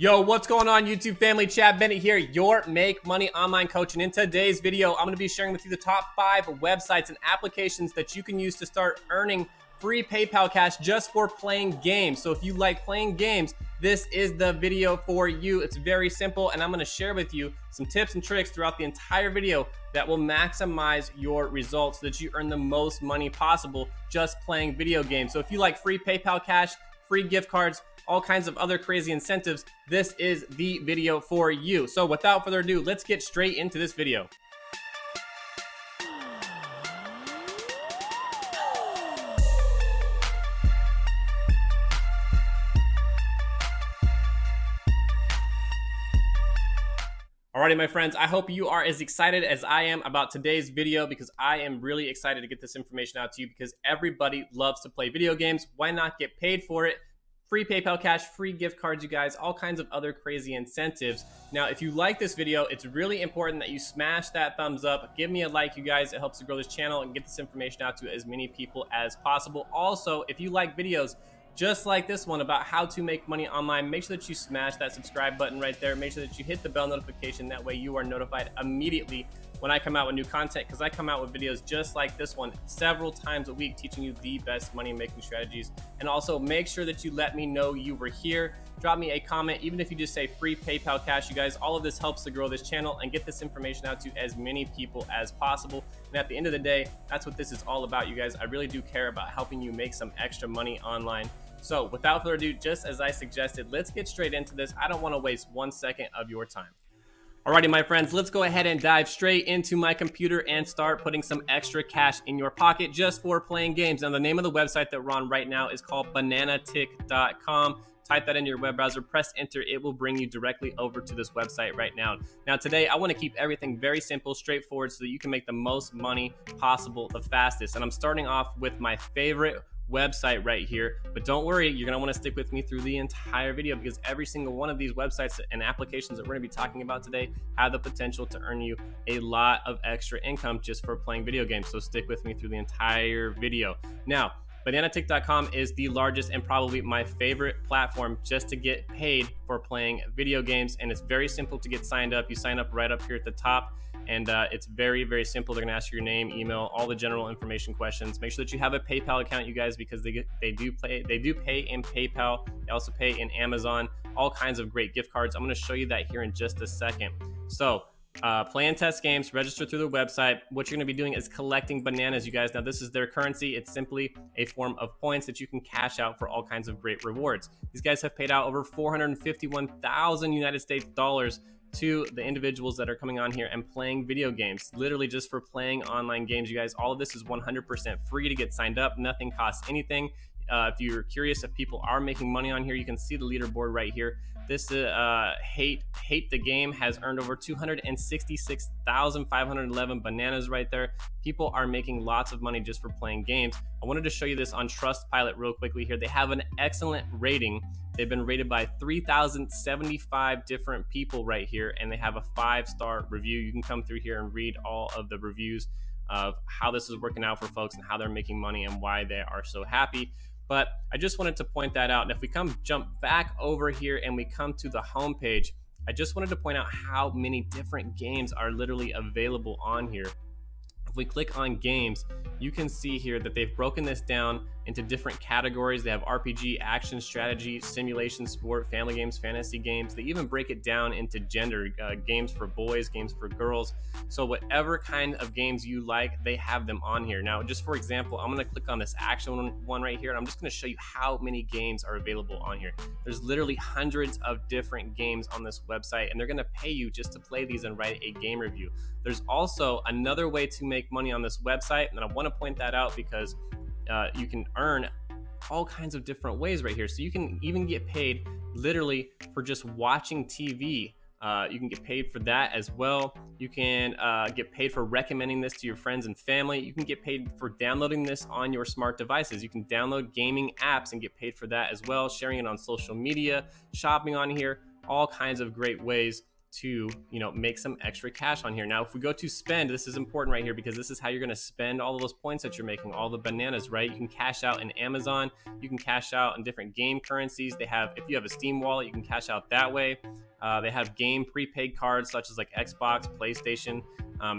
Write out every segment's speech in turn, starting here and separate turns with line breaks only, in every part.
Yo, what's going on, YouTube family? Chad Bennett here, your Make Money Online coach. And in today's video, I'm going to be sharing with you the top 5 websites and applications that you can use to start earning free PayPal cash just for playing games. So if you like playing games, this is the video for you. It's very simple, and I'm going to share with you some tips and tricks throughout the entire video that will maximize your results so that you earn the most money possible just playing video games. So if you like free PayPal cash, free gift cards, all kinds of other crazy incentives, this is the video for you. So without further ado, let's get straight into this video. Alrighty, my friends, I hope you are as excited as I am about today's video, because I am really excited to get this information out to you, because everybody loves to play video games. Why not get paid for it? Free PayPal cash, free gift cards, you guys, all kinds of other crazy incentives. Now, if you like this video, it's really important that you smash that thumbs up. Give me a like, you guys. It helps to grow this channel and get this information out to as many people as possible. Also, if you like videos just like this one about how to make money online, make sure that you smash that subscribe button right there. Make sure that you hit the bell notification. That way you are notified immediately when I come out with new content, because I come out with videos just like this one several times a week, teaching you the best money making strategies. And also make sure that you let me know you were here. Drop me a comment, even if you just say free PayPal cash, you guys. All of this helps to grow this channel and get this information out to as many people as possible. And at the end of the day, that's what this is all about, you guys. I really do care about helping you make some extra money online. So without further ado, just as I suggested, let's get straight into this. I don't want to waste 1 second of your time. Alrighty, my friends, let's go ahead and dive straight into my computer and start putting some extra cash in your pocket just for playing games. Now, the name of the website that we're on right now is called BananaTechcom. Type that into your web browser, press enter. It will bring you directly over to this website right now. Now, today, I want to keep everything very simple, straightforward, so that you can make the most money possible the fastest. And I'm starting off with my favorite website right here, but don't worry, you're going to want to stick with me through the entire video, because every single one of these websites and applications that we're going to be talking about today have the potential to earn you a lot of extra income just for playing video games. So stick with me through the entire video. Now, BananaTech.com is the largest and probably my favorite platform just to get paid for playing video games, and it's very simple to get signed up. You sign up right up here at the top, and it's very, very simple. They're gonna ask you your name, email, all the general information questions. Make sure that you have a PayPal account, you guys, because they do pay in PayPal. They also pay in Amazon. All kinds of great gift cards. I'm gonna show you that here in just a second. So play and test games, register through the website. What you're going to be doing is collecting bananas, you guys. Now, this is their currency. It's simply a form of points that you can cash out for all kinds of great rewards. These guys have paid out over 451,000 United States dollars to the individuals that are coming on here and playing video games, literally just for playing online games, you guys. All of this is 100% free to get signed up. Nothing costs anything. If you're curious if people are making money on here, you can see the leaderboard right here. This hate the game has earned over 266,511 bananas right there. People are making lots of money just for playing games. I wanted to show you this on Trustpilot real quickly here. They have an excellent rating. They've been rated by 3,075 different people right here, and they have a 5-star review. You can come through here and read all of the reviews of how this is working out for folks and how they're making money and why they are so happy. But I just wanted to point that out. And if we jump back over here and we come to the home page, I just wanted to point out how many different games are literally available on here. If we click on games, you can see here that they've broken this down into different categories. They have RPG, action, strategy, simulation, sport, family games, fantasy games. They even break it down into gender, games for boys, games for girls. So whatever kind of games you like, they have them on here. Now, just for example, I'm going to click on this action one right here, and I'm just going to show you how many games are available on here. There's literally hundreds of different games on this website, and they're going to pay you just to play these and write a game review. There's also another way to make money on this website, and I want to point that out because you can earn all kinds of different ways right here. So you can even get paid literally for just watching TV. You can get paid for that as well. You can get paid for recommending this to your friends and family. You can get paid for downloading this on your smart devices. You can download gaming apps and get paid for that as well, sharing it on social media, shopping on here, all kinds of great ways to, you know, make some extra cash on here. Now, if we go to spend, this is important right here because this is how you're going to spend all of those points that you're making, all the bananas, right? You can cash out in Amazon, you can cash out in different game currencies. They have, if you have a Steam wallet, you can cash out that way. They have game prepaid cards such as like Xbox, PlayStation.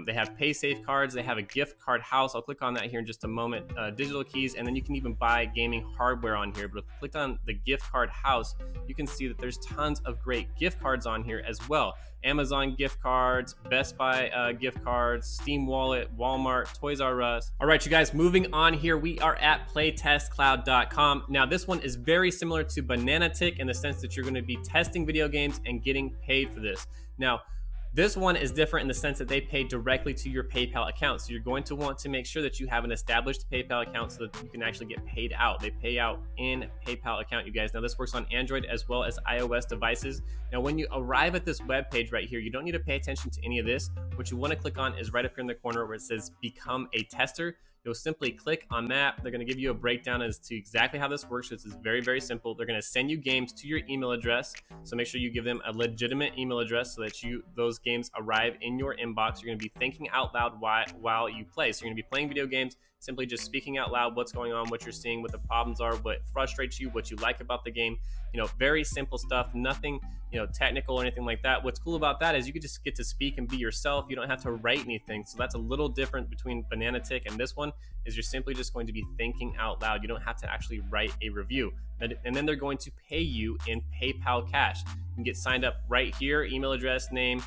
They have PaySafe cards. They have a gift card house. I'll click on that here in just a moment. Digital keys, and then you can even buy gaming hardware on here. But if you click on the gift card house, you can see that there's tons of great gift cards on here as well. Amazon gift cards, Best Buy gift cards, Steam Wallet, Walmart, Toys R Us. All right, you guys, moving on here, we are at playtestcloud.com. Now, this one is very similar to BananaTech in the sense that you're going to be testing video games and getting paid for this. Now, this one is different in the sense that they pay directly to your PayPal account. So you're going to want to make sure that you have an established PayPal account so that you can actually get paid out. They pay out in PayPal account, you guys. Now, this works on Android as well as iOS devices. Now, when you arrive at this web page right here, you don't need to pay attention to any of this. What you want to click on is right up here in the corner where it says Become a Tester. You'll simply click on that. They're going to give you a breakdown as to exactly how this works. This is very, very simple. They're going to send you games to your email address. So make sure you give them a legitimate email address so that those games arrive in your inbox. You're going to be thinking out loud while you play. So you're going to be playing video games, simply just speaking out loud what's going on, what you're seeing, what the problems are, what frustrates you, what you like about the game. You know, very simple stuff, nothing, you know, technical or anything like that. What's cool about that is you could just get to speak and be yourself. You don't have to write anything. So that's a little different between BananaTech and this one, is you're simply just going to be thinking out loud. You don't have to actually write a review. And then they're going to pay you in PayPal cash. You can get signed up right here, email address, name,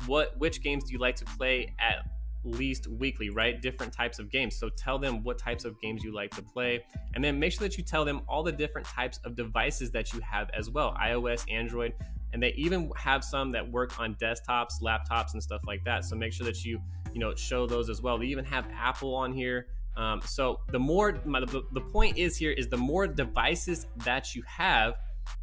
which games do you like to play at least weekly, right? Different types of games. So tell them what types of games you like to play, and then make sure that you tell them all the different types of devices that you have as well, iOS, Android, and they even have some that work on desktops, laptops, and stuff like that. So make sure that you show those as well. They even have Apple on here. So the point is here is the more devices that you have,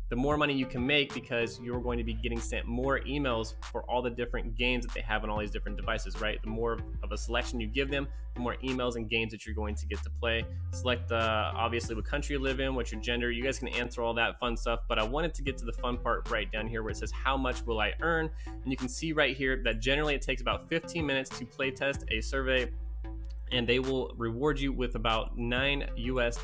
the more money you can make, because you're going to be getting sent more emails for all the different games that they have on all these different devices, right? The more of a selection you give them, the more emails and games that you're going to get to play. Select obviously what country you live in, what's your gender. You guys can answer all that fun stuff, but I wanted to get to the fun part right down here where it says how much will I earn, and you can see right here that generally it takes about 15 minutes to play test a survey, and they will reward you with about $9 US.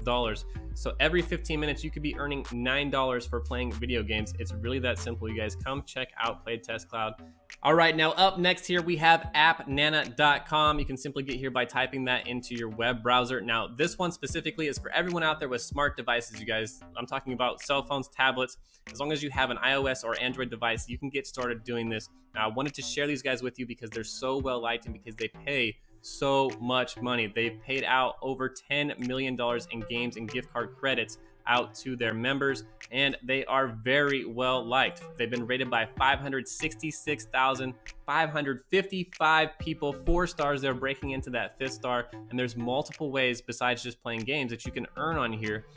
So every 15 minutes, you could be earning $9 for playing video games. It's really that simple, you guys. Come check out Playtest Cloud. All right, now up next here, we have appnana.com. You can simply get here by typing that into your web browser. Now, this one specifically is for everyone out there with smart devices, you guys. I'm talking about cell phones, tablets. As long as you have an iOS or Android device, you can get started doing this. Now, I wanted to share these guys with you because they're so well liked and because they pay so much money. They've paid out over $10 million in games and gift card credits out to their members, and they are very well liked. They've been rated by 566,555 people, 4 stars. They're breaking into that 5th star, and there's multiple ways besides just playing games that you can earn on here.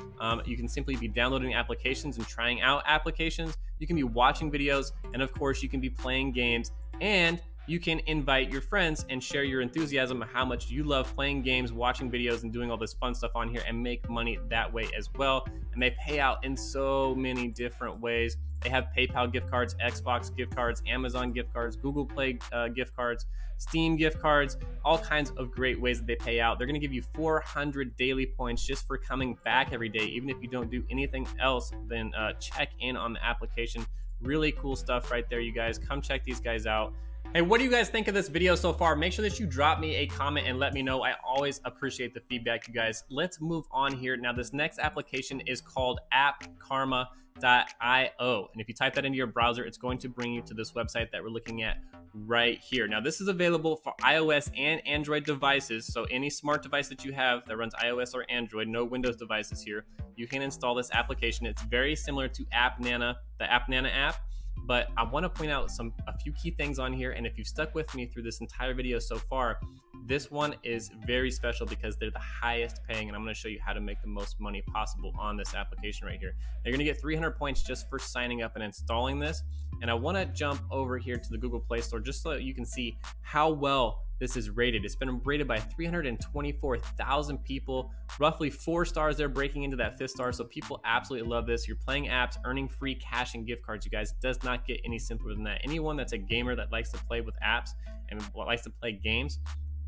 You can simply be downloading applications and trying out applications. You can be watching videos, and of course you can be playing games, and you can invite your friends and share your enthusiasm of how much you love playing games, watching videos, and doing all this fun stuff on here, and make money that way as well. And they pay out in so many different ways. They have PayPal gift cards, Xbox gift cards, Amazon gift cards, Google Play gift cards, Steam gift cards, all kinds of great ways that they pay out. They're going to give you 400 daily points just for coming back every day. Even if you don't do anything else, then check in on the application. Really cool stuff right there, you guys. Come check these guys out. Hey, what do you guys think of this video so far? Make sure that you drop me a comment and let me know. I always appreciate the feedback, you guys. Let's move on here. Now, this next application is called appkarma.io. And if you type that into your browser, it's going to bring you to this website that we're looking at right here. Now, this is available for iOS and Android devices. So any smart device that you have that runs iOS or Android, no Windows devices here, you can install this application. It's very similar to AppNana, the AppNana app. But I want to point out a few key things on here, and if you've stuck with me through this entire video so far, this one is very special because they're the highest paying, and I'm going to show you how to make the most money possible on this application right here. Now, you're going to get 300 points just for signing up and installing this. And I want to jump over here to the Google Play Store just so you can see how well this is rated. It's been rated by 324,000 people, roughly 4 stars. They're breaking into that 5th star, so people absolutely love this. You're playing apps, earning free cash and gift cards, you guys. It does not get any simpler than that. Anyone that's a gamer that likes to play with apps and likes to play games,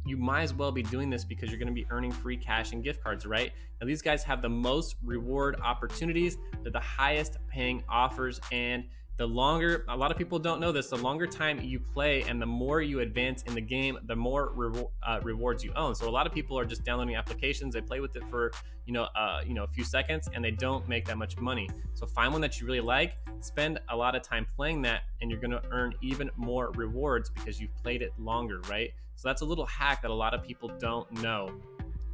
you might as well be doing this because you're going to be earning free cash and gift cards, right? Now, these guys have the most reward opportunities. They're the highest paying offers, and the longer, a lot of people don't know this, the longer time you play and the more you advance in the game, the more rewards you own. So a lot of people are just downloading applications, they play with it for a few seconds, and they don't make that much money. So find one that you really like, spend a lot of time playing that, and you're going to earn even more rewards because you've played it longer, right? So that's a little hack that a lot of people don't know.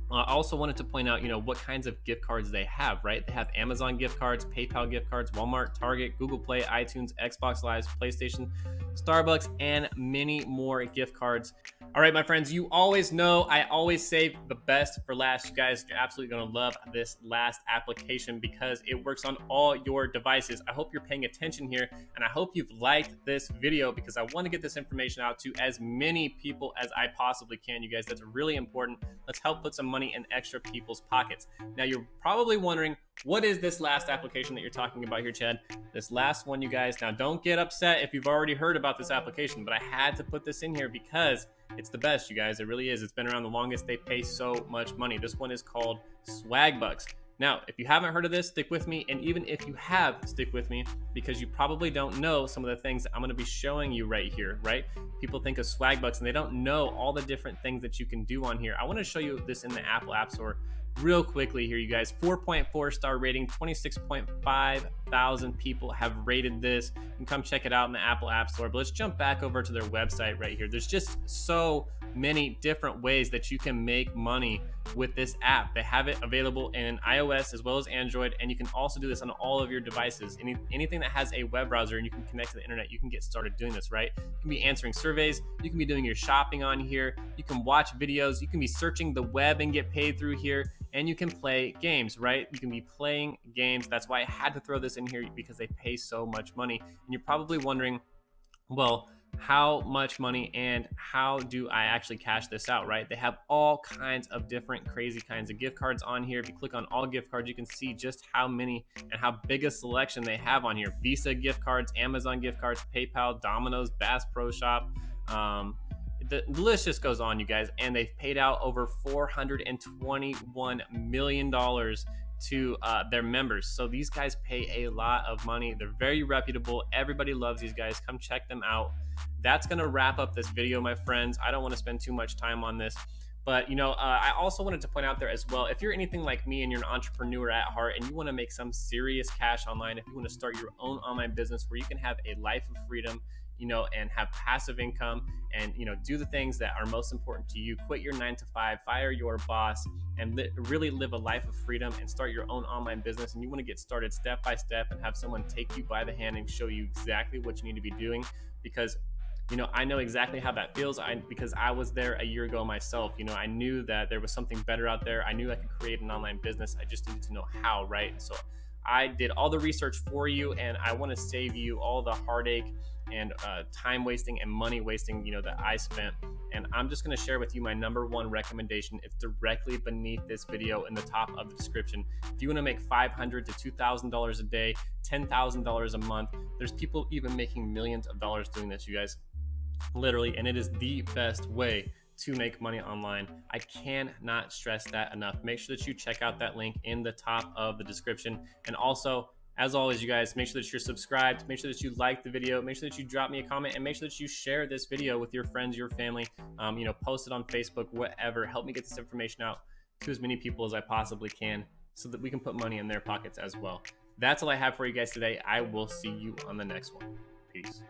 I also wanted to point out, what kinds of gift cards they have, right? They have Amazon gift cards, PayPal gift cards, Walmart, Target, Google Play, iTunes, Xbox Live, PlayStation, Starbucks, and many more gift cards. All right, my friends, you always know I always save the best for last. You guys are absolutely going to love this last application because it works on all your devices. I hope you're paying attention here, and I hope you've liked this video because I want to get this information out to as many people as I possibly can. You guys, that's really important. Let's help put some money in extra people's pockets. Now, you're probably wondering, what is this last application that you're talking about here, Chad? This last one, you guys. Now, don't get upset if you've already heard about this application, but I had to put this in here because it's the best, you guys. It really is. It's been around the longest. They pay so much money. This one is called Swagbucks. Now, if you haven't heard of this, stick with me. And even if you have, stick with me because you probably don't know some of the things that I'm going to be showing you right here, right? People think of Swagbucks and they don't know all the different things that you can do on here. I want to show you this in the Apple App Store real quickly here, you guys. 4.4 star rating, 26.5 thousand people have rated this. You can come check it out in the Apple App Store. But let's jump back over to their website right here. There's just so many different ways that you can make money with this app. They have it available in iOS as well as Android, and you can also do this on all of your devices. Anything that has a web browser and you can connect to the internet, you can get started doing this, right? You can be answering surveys, you can be doing your shopping on here, you can watch videos, you can be searching the web and get paid through here, and you can play games, right? You can be playing games. That's why I had to throw this in here because they pay so much money. And you're probably wondering, well, how much money and how do I actually cash this out, right? They have all kinds of different crazy kinds of gift cards on here. If you click on all gift cards, you can see just how many and how big a selection they have on here. Visa gift cards, Amazon gift cards, PayPal, Domino's, Bass Pro Shop. The list just goes on, you guys, and they've paid out over $421 million to their members. So these guys pay a lot of money. They're very reputable. Everybody loves these guys. Come check them out. That's going to wrap up this video, my friends. I don't want to spend too much time on this. But, I also wanted to point out there as well, if you're anything like me and you're an entrepreneur at heart and you want to make some serious cash online, if you want to start your own online business where you can have a life of freedom, and have passive income and, do the things that are most important to you, quit your 9-to-5, fire your boss, and really live a life of freedom and start your own online business. And you want to get started step by step and have someone take you by the hand and show you exactly what you need to be doing because I know exactly how that feels because I was there a year ago myself. I knew that there was something better out there. I knew I could create an online business. I just needed to know how, right? So I did all the research for you, and I want to save you all the heartache and time wasting and money wasting, that I spent. And I'm just going to share with you my number one recommendation. It's directly beneath this video in the top of the description. If you want to make $500 to $2,000 a day, $10,000 a month, there's people even making millions of dollars doing this, you guys. Literally, and it is the best way to make money online. I cannot stress that enough. Make sure that you check out that link in the top of the description. And also, as always, you guys, make sure that you're subscribed, make sure that you like the video, make sure that you drop me a comment, and make sure that you share this video with your friends, your family, post it on Facebook, whatever. Help me get this information out to as many people as I possibly can so that we can put money in their pockets as well. That's all I have for you guys today. I will see you on the next one. Peace.